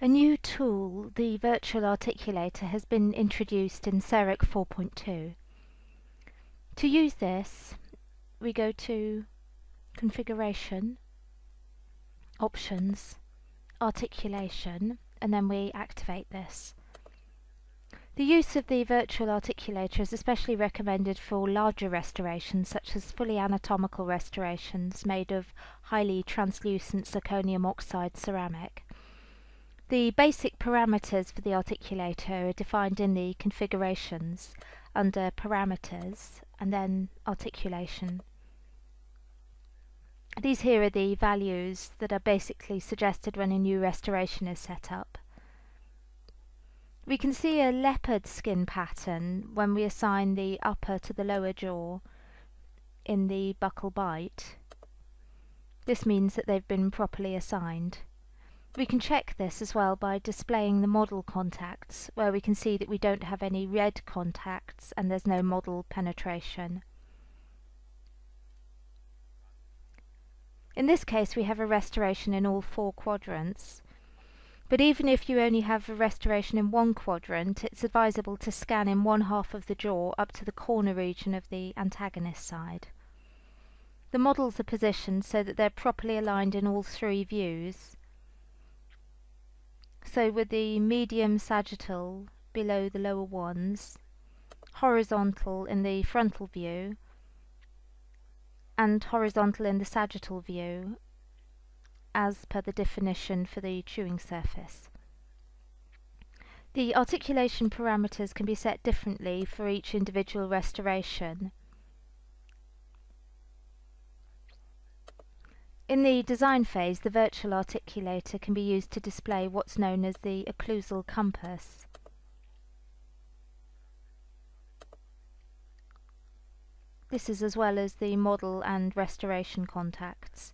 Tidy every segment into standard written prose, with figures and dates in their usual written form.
A new tool, the virtual articulator, has been introduced in CEREC 4.2. To use this, we go to Configuration, Options, Articulation, and then we activate this. The use of the virtual articulator is especially recommended for larger restorations, such as fully anatomical restorations made of highly translucent zirconium oxide ceramic. The basic parameters for the articulator are defined in the configurations under Parameters and then Articulation. These here are the values that are basically suggested when a new restoration is set up. We can see a leopard skin pattern when we assign the upper to the lower jaw in the buccal bite. This means that they've been properly assigned. We can check this as well by displaying the model contacts, where we can see that we don't have any red contacts and there's no model penetration. In this case we have a restoration in all 4 quadrants, but even if you only have a restoration in one quadrant, it's advisable to scan in one half of the jaw up to the corner region of the antagonist side. The models are positioned so that they're properly aligned in all 3 views. So with the medium sagittal below the lower ones, horizontal in the frontal view, and horizontal in the sagittal view, as per the definition for the chewing surface. The articulation parameters can be set differently for each individual restoration. In the design phase, the virtual articulator can be used to display what's known as the occlusal compass. This is as well as the model and restoration contacts.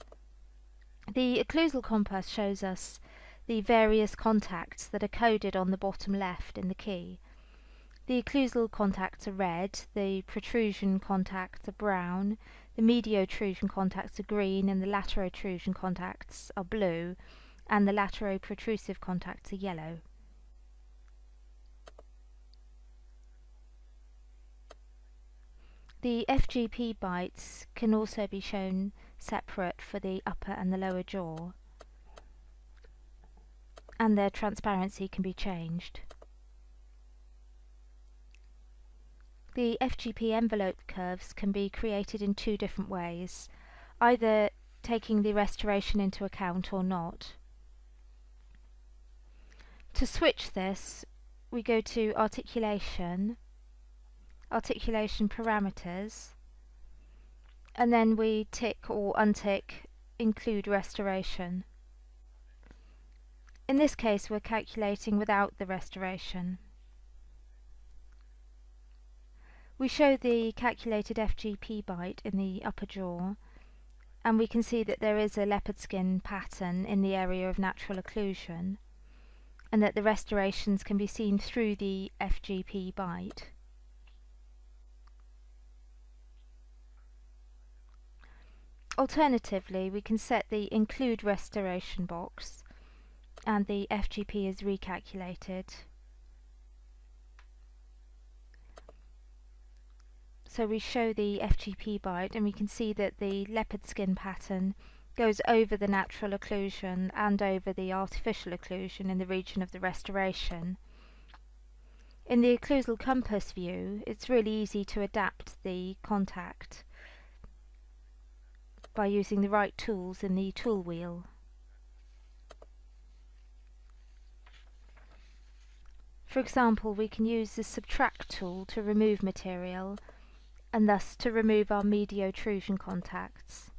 The occlusal compass shows us the various contacts that are coded on the bottom left in the key. The occlusal contacts are red, the protrusion contacts are brown, the mediotrusion contacts are green, and the laterotrusion contacts are blue, and the lateroprotrusive contacts are yellow. The FGP bites can also be shown separate for the upper and the lower jaw, and their transparency can be changed. The FGP envelope curves can be created in 2 different ways, either taking the restoration into account or not. To switch this, we go to Articulation, Articulation Parameters, and then we tick or untick Include Restoration. In this case we're calculating without the restoration. We show the calculated FGP bite in the upper jaw, and we can see that there is a leopard skin pattern in the area of natural occlusion, and that the restorations can be seen through the FGP bite. Alternatively, we can set the Include Restoration box, and the FGP is recalculated. So we show the FGP bite, and we can see that the leopard skin pattern goes over the natural occlusion and over the artificial occlusion in the region of the restoration. In the occlusal compass view, it's really easy to adapt the contact by using the right tools in the tool wheel. For example, we can use the Subtract tool to remove material, and thus to remove our mediotrusion contacts.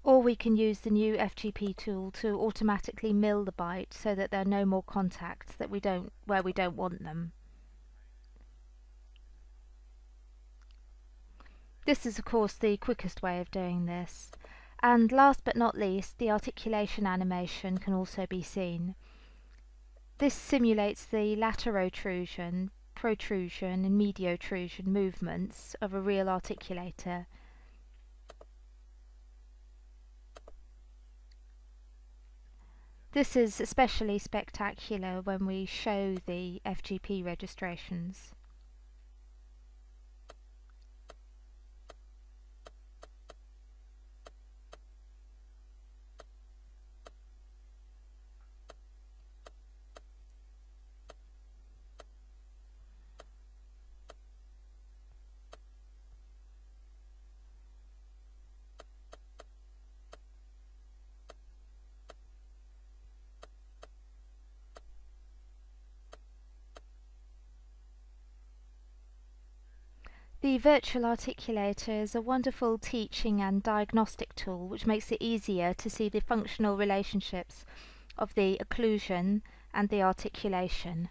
Or we can use the new FGP tool to automatically mill the bite so that there are no more contacts that where we don't want them. This is of course the quickest way of doing this, and last but not least, the articulation animation can also be seen. This simulates the laterotrusion protrusion and mediotrusion movements of a real articulator. This is especially spectacular when we show the FGP registrations. The virtual articulator is a wonderful teaching and diagnostic tool which makes it easier to see the functional relationships of the occlusion and the articulation.